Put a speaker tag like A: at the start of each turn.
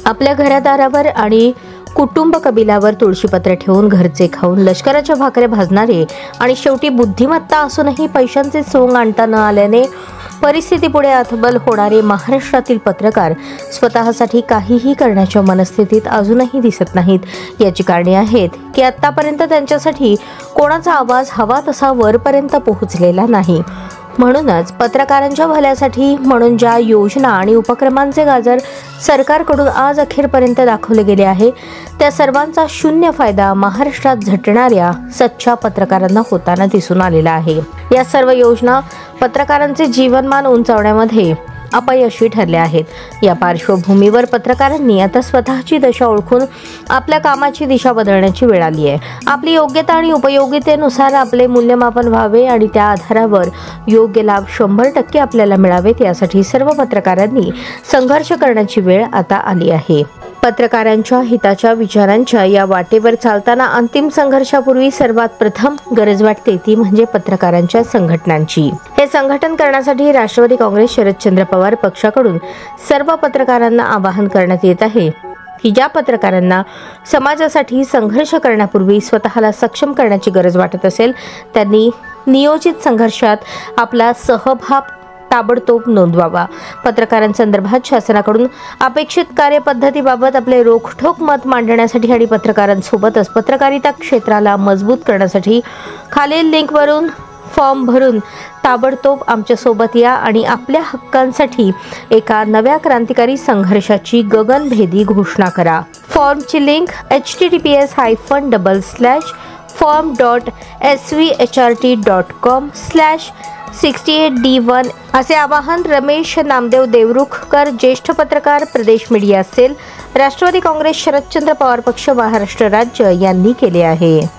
A: आपल्या घरादारावर आणि कुटुंब कबिलावर तुळशीपत्र ठेवून घरचे खाऊन लष्कराच्या भाकऱ्या भाजणारे आणि शेवटी बुद्धिमत्ता असूनही पैशांचे सोंग आणता न आल्याने परिस्थितीपुढे हतबल होणारे महाराष्ट्रातील पत्रकार स्वतःसाठी काहीही करण्याच्या मनस्थितीत अजूनही दिसत नाहीत। याची कारणे आहेत की आतापर्यंत त्यांच्यासाठी कोणाचा आवाज हवा तसा वरपर्यंत पोहोचलेला नाही। म्हणूनच पत्रकारांच्या भल्यासाठी म्हणून ज्या योजना आणि उपक्रमांचे गाजर सरकारकडून आज अखेरपर्यंत दाखवले गेले आहे त्या सर्वांचा शून्य फायदा महाराष्ट्रात झटणाऱ्या सच्चा पत्रकारांना होताना दिसून आलेला आहे। या सर्व योजना पत्रकारांचे जीवनमान उंचावण्यामध्ये अपयशी ठरले आहेत। या पार्श्वभूमीवर पत्रकारांनी आता स्वतःची दशा ओळखून आपल्या कामाची दिशा बदलण्याची वेळ आली आहे। आपली योग्यता आणि उपयोगितेनुसार आपले मूल्यमापन व्हावे आणि त्या आधारावर योग्य लाभ 100% आपल्याला मिळावेत यासाठी सर्व पत्रकारांनी संघर्ष करण्याची वेळ आता आली आहे। पत्रकारांच्या हिताच्या विचारांच्या या वाटेवर चालताना अंतिम संघर्षापूर्वी सर्वात प्रथम गरज वाटते ती म्हणजे पत्रकारांच्या संघटनांची। हे संघटन करण्यासाठी राष्ट्रवादी काँग्रेस शरदचंद्र पवार पक्षाकडून सर्व पत्रकारांना आवाहन करण्यात येत आहे की ज्या पत्रकारांना समाजासाठी संघर्ष करण्यापूर्वी स्वतःला सक्षम करण्याची गरज वाटत असेल त्यांनी नियोजित संघर्षात आपला सहभाग ताबडतोब नोंदवावा। पत्रकारांसंदर्भात शासनाकडून अपेक्षित कार्यपद्धतीबाबत आपले रोखठोक मत मांडण्यासाठी आणि पत्रकारांसोबतच पत्रकारिता क्षेत्राला मजबूत करण्यासाठी खालील लिंकवरून फॉर्म भरून ताबडतोब आमच्या सोबत या आणि आपल्या हक्कांसाठी एका नव्या क्रांतिकारी संघर्षाची गगनभेदी घोषणा करा। फॉर्मची लिंक https://form.svhrt.com/68D1 असे आवाहन रमेश नामदेव देवरुखकर, ज्येष्ठ पत्रकार, प्रदेश मीडिया सेल, राष्ट्रवादी काँग्रेस शरदचंद्र पवार पक्ष, महाराष्ट्र राज्य यांनी केले आहे।